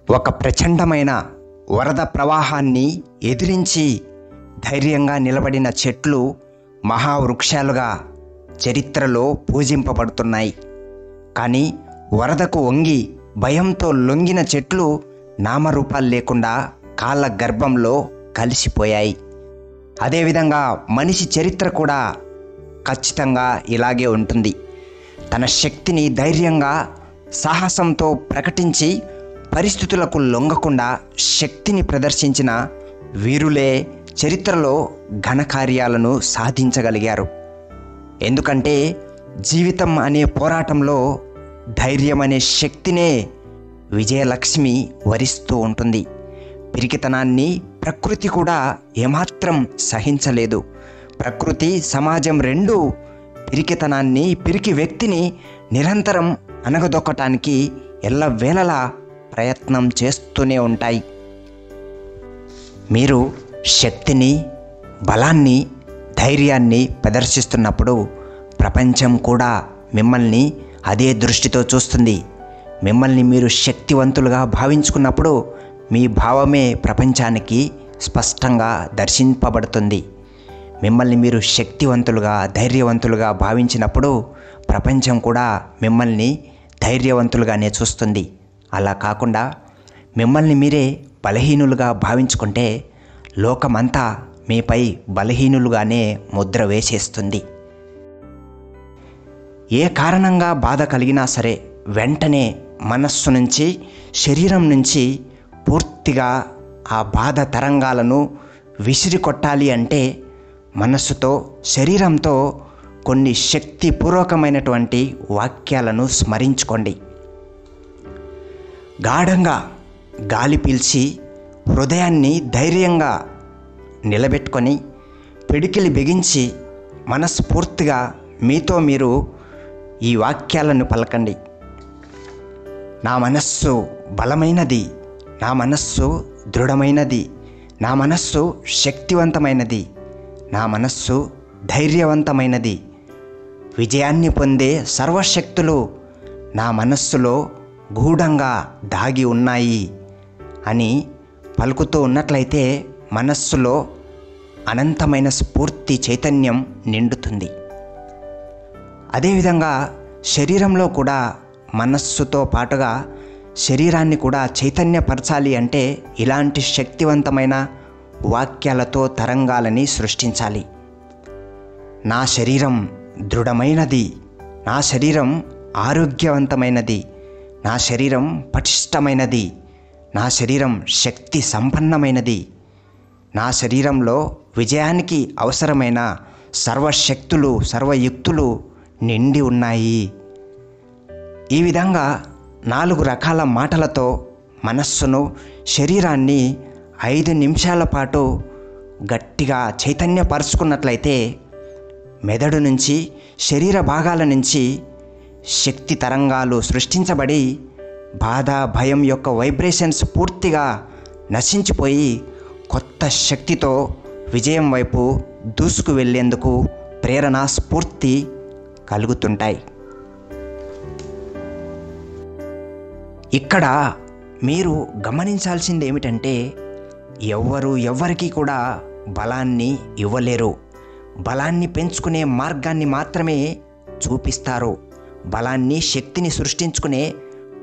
ఒక ప్రచండమైన వరద ప్రవాహాన్ని ఎదిరించి ధైర్యంగా నిలబడిన చెట్లు మహావృక్షాలుగా చరిత్రలో పూజింపబడుతున్నాయి. కానీ వరదకు వంగి భయంతో లొంగిన చెట్లు నామరూపాలు లేకుండా కాళ్ళ గర్భంలో కలిసిపోయాయి. అదేవిధంగా మనిషి చరిత్ర కూడా ఖచ్చితంగా ఇలాగే ఉంటుంది. తన శక్తిని ధైర్యంగా సాహసంతో ప్రకటించి పరిస్థితులకు లొంగకుండా శక్తిని ప్రదర్శించిన వీరులే చరిత్రలో ఘనకార్యాలను సాధించగలిగారు. ఎందుకంటే జీవితం అనే పోరాటంలో ధైర్యం అనే శక్తినే విజయలక్ష్మి వరిస్తూ ఉంటుంది. పిరికితనాన్ని ప్రకృతి కూడా ఏమాత్రం సహించలేదు. ప్రకృతి సమాజం రెండూ పిరికితనాన్ని, పిరికి వ్యక్తిని నిరంతరం అణగదొక్కటానికి ఎల్లవేళలా ప్రయత్నం చేస్తూనే ఉంటాయి. మీరు శక్తిని, బలాన్ని, ధైర్యాన్ని ప్రదర్శిస్తున్నప్పుడు ప్రపంచం కూడా మిమ్మల్ని అదే దృష్టితో చూస్తుంది. మిమ్మల్ని మీరు శక్తివంతులుగా భావించుకున్నప్పుడు మీ భావమే ప్రపంచానికి స్పష్టంగా దర్శింపబడుతుంది. మిమ్మల్ని మీరు శక్తివంతులుగా, ధైర్యవంతులుగా భావించినప్పుడు ప్రపంచం కూడా మిమ్మల్ని ధైర్యవంతులుగానే చూస్తుంది. అలా కాకుండా మిమ్మల్ని మీరే బలహీనులుగా భావించుకుంటే లోకమంతా మీపై బలహీనులుగానే ముద్ర వేసేస్తుంది. ఏ కారణంగా బాధ కలిగినా సరే వెంటనే మనస్సు నుంచి, శరీరం నుంచి పూర్తిగా ఆ బాధ తరంగాలను విసిరి కొట్టాలి అంటే మనస్సుతో, శరీరంతో కొన్ని శక్తిపూర్వకమైనటువంటి వాక్యాలను స్మరించుకోండి. గాఢంగా గాలి పీల్చి హృదయాన్ని ధైర్యంగా నిలబెట్టుకొని పిడికిలి బిగించి మనస్ఫూర్తిగా మీతో మీరు ఈ వాక్యాలను పలకండి. నా మనస్సు బలమైనది, నా మనస్సు దృఢమైనది, నా మనస్సు శక్తివంతమైనది, నా మనస్సు ధైర్యవంతమైనది, విజయాన్ని పొందే సర్వశక్తులు నా మనస్సులో గూఢంగా దాగి ఉన్నాయి అని పలుకుతూ ఉన్నట్లయితే మనస్సులో అనంతమైన స్ఫూర్తి, చైతన్యం నిండుతుంది. అదేవిధంగా శరీరంలో కూడా మనస్సుతో పాటుగా శరీరాన్ని కూడా చైతన్యపరచాలి అంటే ఇలాంటి శక్తివంతమైన వాక్యాలతో తరంగాలని సృష్టించాలి. నా శరీరం దృఢమైనది, నా శరీరం ఆరోగ్యవంతమైనది, నా శరీరం పటిష్టమైనది, నా శరీరం శక్తి సంపన్నమైనది, నా శరీరంలో విజయానికి అవసరమైన సర్వశక్తులు, సర్వయుక్తులు నిండి ఉన్నాయి. ఈ విధంగా 4 రకాల మాటలతో మనస్సును, శరీరాన్ని 5 నిమిషాల పాటు గట్టిగా చైతన్యపరుచుకున్నట్లయితే మెదడు నుంచి, శరీర భాగాల నుంచి శక్తి తరంగాలు సృష్టించబడి బాధ, భయం యొక్క వైబ్రేషన్స్ పూర్తిగా నశించిపోయి కొత్త శక్తితో విజయం వైపు దూసుకు వెళ్ళేందుకు ప్రేరణ, స్ఫూర్తి కలుగుతుంటాయి. ఇక్కడ మీరు గమనించాల్సింది ఏమిటంటే ఎవ్వరికీ కూడా బలాన్ని ఇవ్వలేరు. బలాన్ని పెంచుకునే మార్గాన్ని మాత్రమే చూపిస్తారు. బలాన్ని, శక్తిని సృష్టించుకునే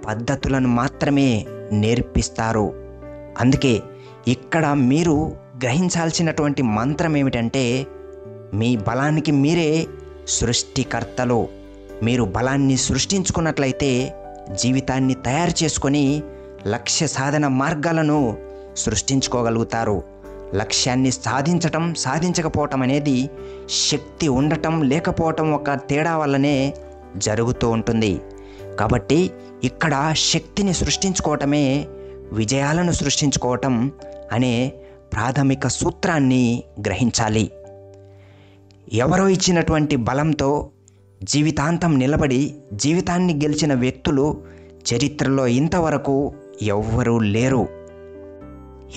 పద్ధతులను మాత్రమే నేర్పిస్తారు. అందుకే ఇక్కడ మీరు గ్రహించాల్సినటువంటి మంత్రం ఏమిటంటే మీ బలానికి మీరే సృష్టికర్తలు. మీరు బలాన్ని సృష్టించుకున్నట్లయితే జీవితాన్ని తయారు చేసుకొని లక్ష్య సాధన మార్గాలను సృష్టించుకోగలుగుతారు. లక్ష్యాన్ని సాధించటం, సాధించకపోవటం అనేది శక్తి ఉండటం, లేకపోవటం ఒక తేడా వల్లనే జరుగుతూ ఉంటుంది. కాబట్టి ఇక్కడ శక్తిని సృష్టించుకోవటమే విజయాలను సృష్టించుకోవటం అనే ప్రాథమిక సూత్రాన్ని గ్రహించాలి. ఎవరో ఇచ్చినటువంటి బలంతో జీవితాంతం నిలబడి జీవితాన్ని గెలిచిన వ్యక్తులు చరిత్రలో ఇంతవరకు ఎవ్వరూ లేరు.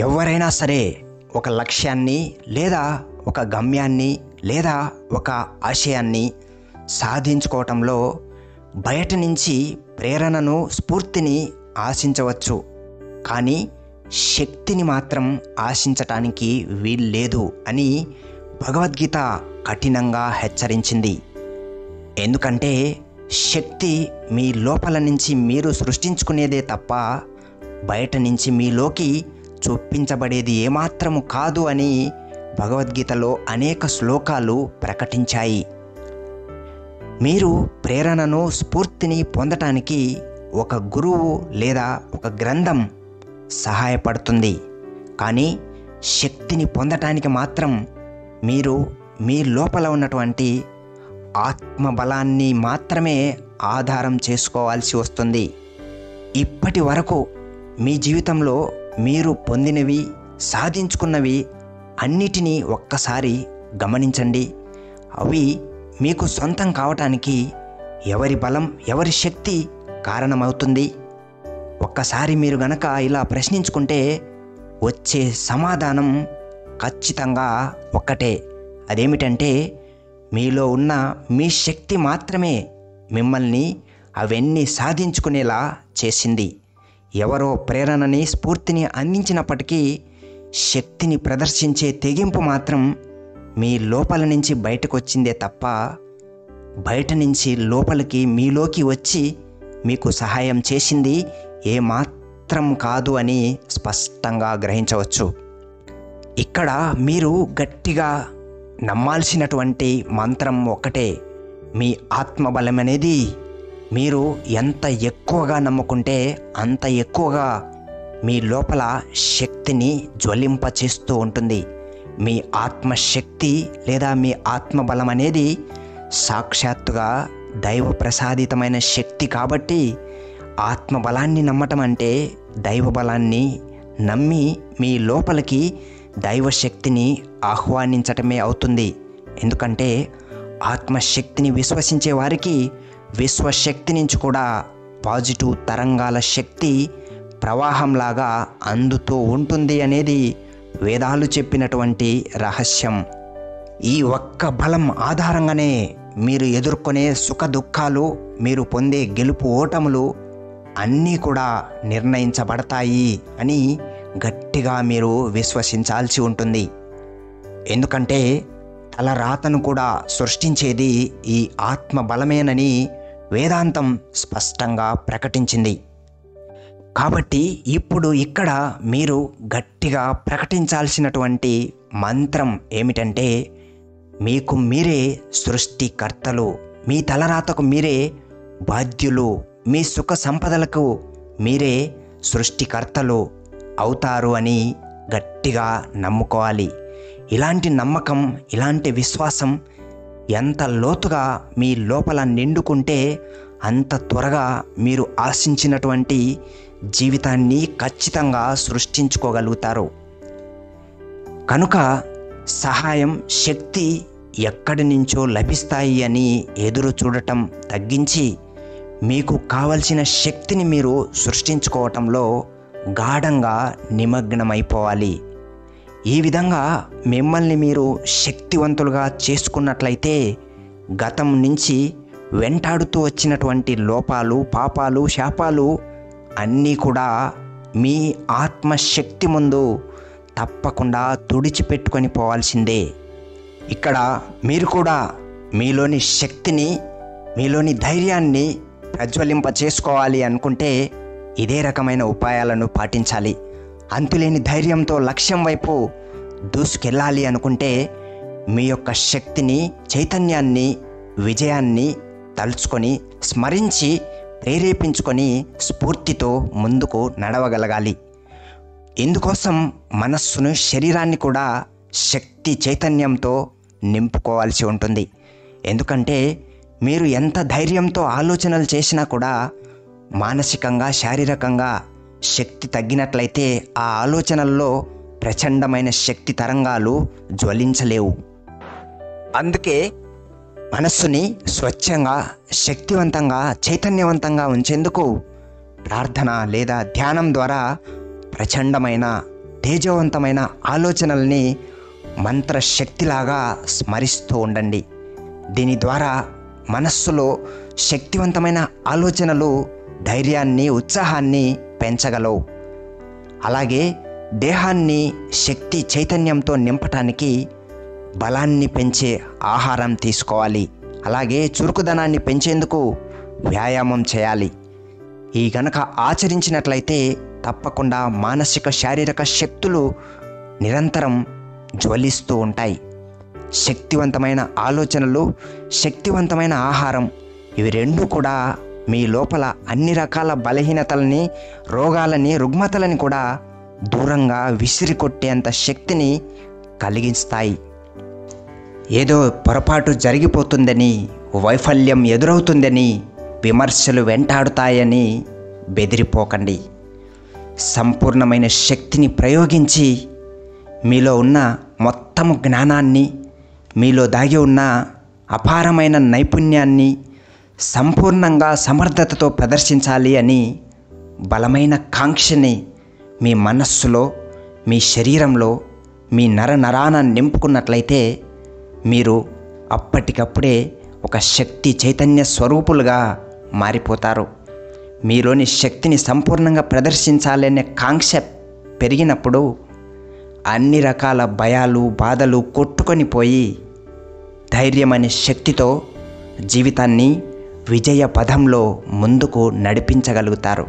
ఎవరైనా సరే ఒక లక్ష్యాన్ని, లేదా ఒక గమ్యాన్ని, లేదా ఒక ఆశయాన్ని సాధించుకోవటంలో బయట నుంచి ప్రేరణను, స్ఫూర్తిని ఆశించవచ్చు. కానీ శక్తిని మాత్రం ఆశించటానికి వీల్లేదు అని భగవద్గీత కఠినంగా హెచ్చరించింది. ఎందుకంటే శక్తి మీ లోపల నుంచి మీరు సృష్టించుకునేదే తప్ప బయట నుంచి మీలోకి చొప్పించబడేది ఏమాత్రము కాదు అని భగవద్గీతలో అనేక శ్లోకాలు ప్రకటించాయి. మీరు ప్రేరణను, స్ఫూర్తిని పొందటానికి ఒక గురువు లేదా ఒక గ్రంథం సహాయపడుతుంది. కానీ శక్తిని పొందటానికి మాత్రం మీరు మీ లోపల ఉన్నటువంటి ఆత్మబలాన్ని మాత్రమే ఆధారం చేసుకోవాల్సి వస్తుంది. ఇప్పటి వరకు మీ జీవితంలో మీరు పొందినవి, సాధించుకున్నవి అన్నిటినీ ఒక్కసారి గమనించండి. అవి మీకు సొంతం కావటానికి ఎవరి బలం, ఎవరి శక్తి కారణమవుతుంది? ఒక్కసారి మీరు గనక ఇలా ప్రశ్నించుకుంటే వచ్చే సమాధానం ఖచ్చితంగా ఒక్కటే. అదేమిటంటే మీలో ఉన్న మీ శక్తి మాత్రమే మిమ్మల్ని అవన్నీ సాధించుకునేలా చేసింది. ఎవరో ప్రేరణని, స్ఫూర్తిని అందించినప్పటికీ శక్తిని ప్రదర్శించే తెగింపు మాత్రం మీ లోపల నుంచి బయటకు వచ్చిందే తప్ప బయట నుంచి లోపలికి మీలోకి వచ్చి మీకు సహాయం చేసింది ఏమాత్రం కాదు అని స్పష్టంగా గ్రహించవచ్చు. ఇక్కడ మీరు గట్టిగా నమ్మాల్సినటువంటి మంత్రం ఒక్కటే. మీ ఆత్మబలం అనేది మీరు ఎంత ఎక్కువగా నమ్ముకుంటే అంత ఎక్కువగా మీ లోపల శక్తిని జ్వలింపచేస్తూ ఉంటుంది. మీ ఆత్మశక్తి లేదా మీ ఆత్మబలం అనేది సాక్షాత్తుగా దైవ ప్రసాదితమైన శక్తి కాబట్టి ఆత్మబలాన్ని నమ్మటం అంటే దైవబలాన్ని నమ్మి మీ లోపలికి దైవశక్తిని ఆహ్వానించటమే అవుతుంది. ఎందుకంటే ఆత్మశక్తిని విశ్వసించే వారికి విశ్వశక్తి నుంచి కూడా పాజిటివ్ తరంగాల శక్తి ప్రవాహంలాగా అందుతూ ఉంటుంది అనేది వేదాలు చెప్పినటువంటి రహస్యం. ఈ ఒక్క బలం ఆధారంగానే మీరు ఎదుర్కొనే సుఖ దుఃఖాలు, మీరు పొందే గెలుపు ఓటములు అన్నీ కూడా నిర్ణయించబడతాయి అని గట్టిగా మీరు విశ్వసించాల్సి ఉంటుంది. ఎందుకంటే తలరాతను కూడా సృష్టించేది ఈ ఆత్మ బలమేనని వేదాంతం స్పష్టంగా ప్రకటించింది. కాబట్టి ఇప్పుడు ఇక్కడ మీరు గట్టిగా ప్రకటించాల్సినటువంటి మంత్రం ఏమిటంటే మీకు మీరే సృష్టికర్తలు, మీ తలరాతకు మీరే బాధ్యులు, మీ సుఖ సంపదలకు మీరే సృష్టికర్తలు అవుతారు అని గట్టిగా నమ్ముకోవాలి. ఇలాంటి నమ్మకం, ఇలాంటి విశ్వాసం ఎంత లోతుగా మీ లోపల నిండుకుంటే అంత త్వరగా మీరు ఆశించినటువంటి జీవితాన్ని ఖచ్చితంగా సృష్టించుకోగలుగుతారు. కనుక సహాయం, శక్తి ఎక్కడి నుంచో లభిస్తాయి అని ఎదురు చూడటం తగ్గించి మీకు కావలసిన శక్తిని మీరు సృష్టించుకోవటంలో గాఢంగా నిమగ్నమైపోవాలి. ఈ విధంగా మిమ్మల్ని మీరు శక్తివంతులుగా చేసుకున్నట్లయితే గతం నుంచి వెంటాడుతూ వచ్చినటువంటి లోపాలు, పాపాలు, శాపాలు అన్నీ కూడా మీ ఆత్మశక్తి ముందు తప్పకుండా తుడిచిపెట్టుకొని పోవాల్సిందే. ఇక్కడ మీరు కూడా మీలోని శక్తిని, మీలోని ధైర్యాన్ని ప్రజ్వలింప చేసుకోవాలి అనుకుంటే ఇదే రకమైన ఉపాయాలను పాటించాలి. అంతులేని ధైర్యంతో లక్ష్యం వైపు దూసుకెళ్ళాలి అనుకుంటే మీ యొక్క శక్తిని, చైతన్యాన్ని, విజయాన్ని తలుచుకొని, స్మరించి, ప్రేరేపించుకొని స్ఫూర్తితో ముందుకు నడవగలగాలి. ఇందుకోసం మనస్సును, శరీరాన్ని కూడా శక్తి, చైతన్యంతో నింపుకోవాల్సి ఉంటుంది. ఎందుకంటే మీరు ఎంత ధైర్యంతో ఆలోచనలు చేసినా కూడా మానసికంగా, శారీరకంగా శక్తి తగ్గినట్లయితే ఆ ఆలోచనల్లో ప్రచండమైన శక్తి తరంగాలు జ్వలించలేవు. అందుకే మనస్సుని స్వచ్ఛంగా, శక్తివంతంగా, చైతన్యవంతంగా ఉంచేందుకు ప్రార్థన లేదా ధ్యానం ద్వారా ప్రచండమైన, తేజవంతమైన ఆలోచనల్ని మంత్రశక్తిలాగా స్మరిస్తూ ఉండండి. దీని ద్వారా మనస్సులో శక్తివంతమైన ఆలోచనలు ధైర్యాన్ని, ఉత్సాహాన్ని పెంచగలవు. అలాగే దేహాన్ని శక్తి చైతన్యంతో నింపటానికి బలాన్ని పెంచే ఆహారం తీసుకోవాలి. అలాగే చురుకుదనాన్ని పెంచేందుకు వ్యాయామం చేయాలి. ఈ గనక ఆచరించినట్లయితే తప్పకుండా మానసిక శారీరక శక్తులు నిరంతరం జ్వలిస్తూ ఉంటాయి. శక్తివంతమైన ఆలోచనలు, శక్తివంతమైన ఆహారం, ఇవి రెండు కూడా మీ లోపల అన్ని రకాల బలహీనతలని, రోగాలని, రుగ్మతలని కూడా దూరంగా విసిరికొట్టేంత శక్తిని కలిగిస్తాయి. ఏదో పొరపాటు జరిగిపోతుందని, వైఫల్యం ఎదురవుతుందని, విమర్శలు వెంటాడుతాయని బెదిరిపోకండి. సంపూర్ణమైన శక్తిని ప్రయోగించి మీలో ఉన్న మొత్తం జ్ఞానాన్ని, మీలో దాగి ఉన్న అపారమైన నైపుణ్యాన్ని సంపూర్ణంగా సమర్థతతో ప్రదర్శించాలి అని బలమైన కాంక్షని మీ మనస్సులో, మీ శరీరంలో, మీ నరనరాన నింపుకున్నట్లయితే మీరు అప్పటికప్పుడే ఒక శక్తి చైతన్య స్వరూపులుగా మారిపోతారు. మీలోని శక్తిని సంపూర్ణంగా ప్రదర్శించాలనే కాంక్ష పెరిగినప్పుడు అన్ని రకాల భయాలు, బాధలు కొట్టుకొని పోయి ధైర్యం అనే శక్తితో జీవితాన్ని విజయ పదంలో ముందుకు నడిపించగలుగుతారు.